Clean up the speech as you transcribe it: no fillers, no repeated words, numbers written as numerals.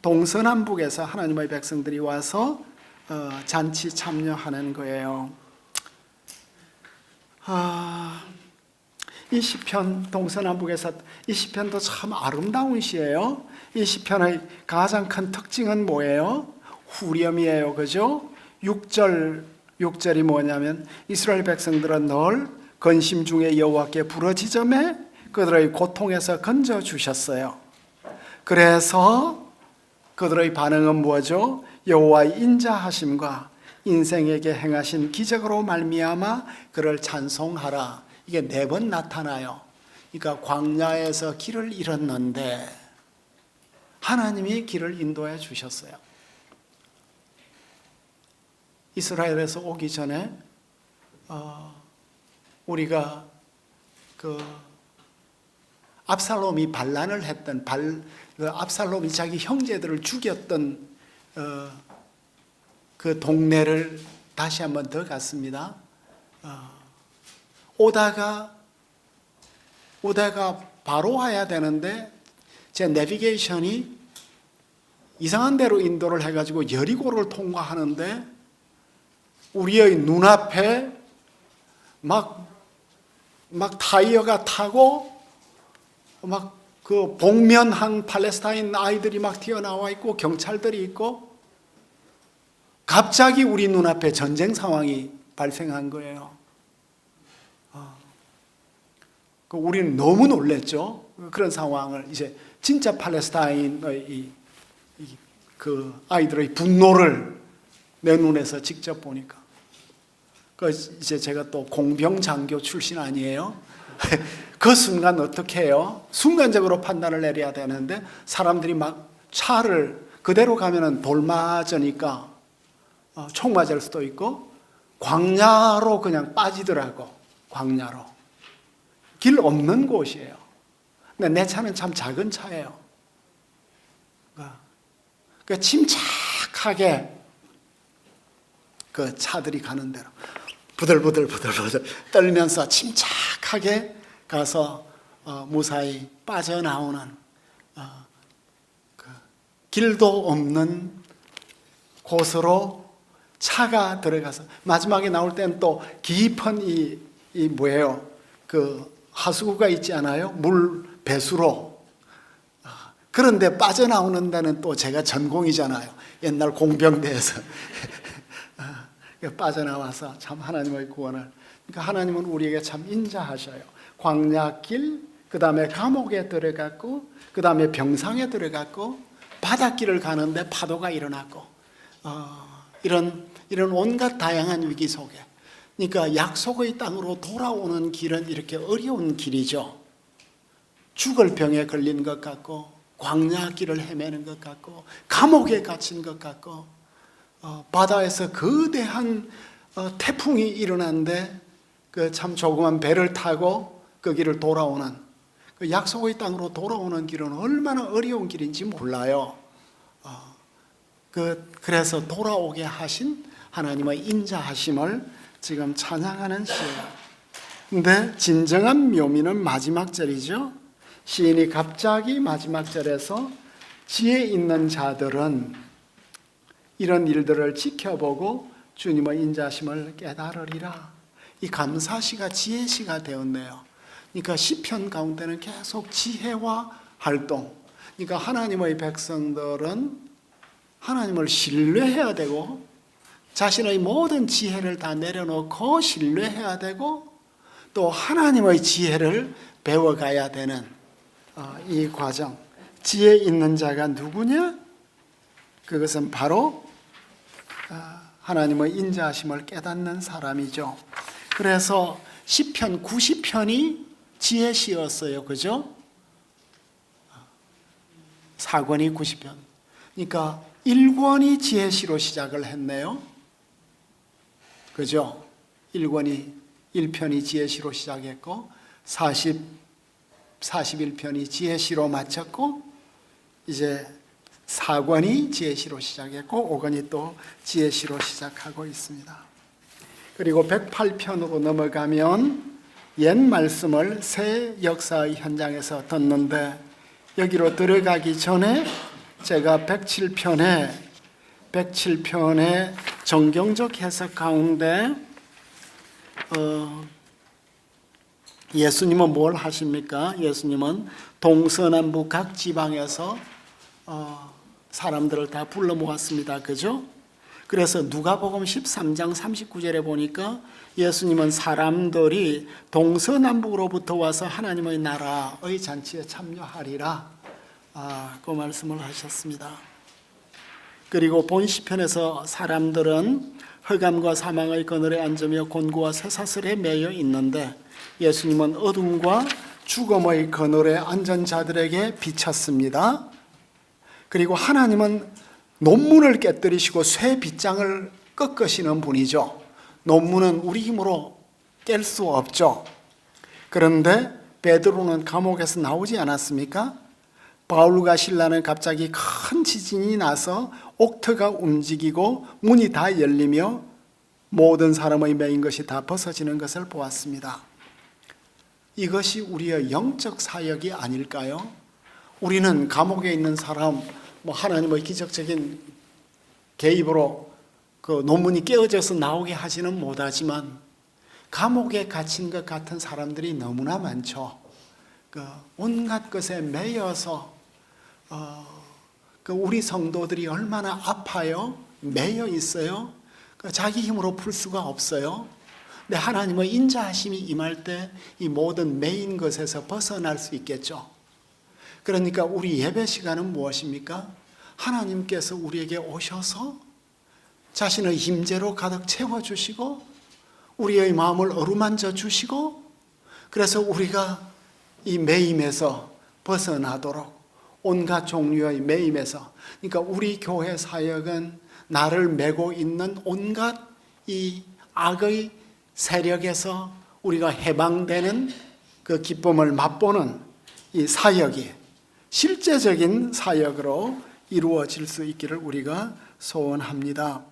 동서남북에서 하나님의 백성들이 와서 잔치 참여하는 거예요. 이 시편, 동서남북에서 이 시편도 참 아름다운 시예요. 이 시편의 가장 큰 특징은 뭐예요? 후렴이에요. 그죠? 6절이 뭐냐면 이스라엘 백성들은 늘 근심 중에 여호와께 부르짖음에 그들의 고통에서 건져 주셨어요. 그래서 그들의 반응은 뭐죠? 여호와의 인자하심과 인생에게 행하신 기적으로 말미암아 그를 찬송하라. 이게 4번 나타나요. 그러니까 광야에서 길을 잃었는데 하나님이 길을 인도해 주셨어요. 이스라엘에서 오기 전에 우리가 압살롬이 반란을 했던 압살롬이 자기 형제들을 죽였던 그 동네를 다시 한번 더 갔습니다. 오다가 바로 와야 되는데 제 내비게이션이 이상한 데로 인도를 해가지고 여리고를 통과하는데 우리의 눈앞에 막 타이어가 타고 막 그 복면한 팔레스타인 아이들이 막 튀어나와 있고 경찰들이 있고 갑자기 우리 눈앞에 전쟁 상황이 발생한 거예요. 우리는 너무 놀랬죠. 그런 상황을 이제 진짜 팔레스타인의 그 아이들의 분노를 내 눈에서 직접 보니까. 이제 제가 또 공병 장교 출신 아니에요? 그 순간 어떻게 해요? 순간적으로 판단을 내려야 되는데 사람들이 막 차를 그대로 가면은 돌 맞으니까 총 맞을 수도 있고 광야로 그냥 빠지더라고. 광야로. 길 없는 곳이에요. 근데 내 차는 참 작은 차예요. 그러니까 침착하게 그 차들이 가는 대로 부들부들 떨면서 침착하게 가서 무사히 빠져나오는 그 길도 없는 곳으로 차가 들어가서 마지막에 나올 때는 또 깊은 이 뭐예요? 그 하수구가 있지 않아요? 물 배수로. 그런데 빠져나오는 데는 또 제가 전공이잖아요. 옛날 공병대에서. 빠져나와서 참 하나님의 구원을. 그러니까 하나님은 우리에게 참 인자하셔요. 광야길, 그 다음에 감옥에 들어갔고, 그 다음에 병상에 들어갔고, 바닷길을 가는데 파도가 일어났고, 이런 온갖 다양한 위기 속에. 그러니까 약속의 땅으로 돌아오는 길은 이렇게 어려운 길이죠. 죽을 병에 걸린 것 같고, 광야길을 헤매는 것 같고, 감옥에 갇힌 것 같고, 바다에서 거대한 태풍이 일어났는데 그 참 조그만 배를 타고 그 길을 돌아오는 그 약속의 땅으로 돌아오는 길은 얼마나 어려운 길인지 몰라요. 그래서 돌아오게 하신 하나님의 인자하심을 지금 찬양하는 시예요. 근데 진정한 묘미는 마지막 절이죠. 시인이 갑자기 마지막 절에서 지혜 있는 자들은 이런 일들을 지켜보고 주님의 인자심을 깨달으리라. 이 감사시가 지혜시가 되었네요. 그러니까 시편 가운데는 계속 지혜와 활동. 그러니까 하나님의 백성들은 하나님을 신뢰해야 되고 자신의 모든 지혜를 다 내려놓고 신뢰해야 되고 또 하나님의 지혜를 배워가야 되는 이 과정. 지혜 있는 자가 누구냐? 그것은 바로 하나님의 인자하심을 깨닫는 사람이죠. 그래서 시편 90편이 지혜시였어요. 그죠? 4권이 90편. 그러니까 1권이 지혜시로 시작을 했네요. 그죠? 1편이 지혜시로 시작했고 41편이 지혜시로 마쳤고 이제 4권이 지혜시로 시작했고 5권이 또 지혜시로 시작하고 있습니다. 그리고 108편으로 넘어가면 옛 말씀을 새 역사의 현장에서 듣는데 여기로 들어가기 전에 제가 107편의 정경적 해석 가운데 예수님은 뭘 하십니까? 예수님은 동서남북 각 지방에서 사람들을 다 불러 모았습니다. 그죠? 그래서 누가복음 13장 39절에 보니까 예수님은 사람들이 동서남북으로부터 와서 하나님의 나라의 잔치에 참여하리라, 그 말씀을 하셨습니다. 그리고 본 시편에서 사람들은 흑암과 사망의 그늘에 앉으며 곤고와 쇠사슬에 매여 있는데 예수님은 어둠과 죽음의 그늘에 앉은 자들에게 비쳤습니다. 그리고 하나님은 논문을 깨뜨리시고 쇠 빗장을 꺾으시는 분이죠. 논문은 우리 힘으로 깰 수 없죠. 그런데 베드로는 감옥에서 나오지 않았습니까? 바울과 실라는 갑자기 큰 지진이 나서 옥터가 움직이고 문이 다 열리며 모든 사람의 매인 것이 다 벗어지는 것을 보았습니다. 이것이 우리의 영적 사역이 아닐까요? 우리는 감옥에 있는 사람, 하나님의 기적적인 개입으로 그 논문이 깨어져서 나오게 하지는 못하지만 감옥에 갇힌 것 같은 사람들이 너무나 많죠. 온갖 것에 매여서 우리 성도들이 얼마나 아파요? 매여 있어요? 자기 힘으로 풀 수가 없어요. 근데 하나님의 인자하심이 임할 때 이 모든 매인 것에서 벗어날 수 있겠죠. 그러니까 우리 예배 시간은 무엇입니까? 하나님께서 우리에게 오셔서 자신의 힘재로 가득 채워주시고 우리의 마음을 어루만져 주시고 그래서 우리가 이 매임에서 벗어나도록 온갖 종류의 매임에서, 그러니까 우리 교회 사역은 나를 메고 있는 온갖 이 악의 세력에서 우리가 해방되는 그 기쁨을 맛보는 이 사역이 실제적인 사역으로 이루어질 수 있기를 우리가 소원합니다.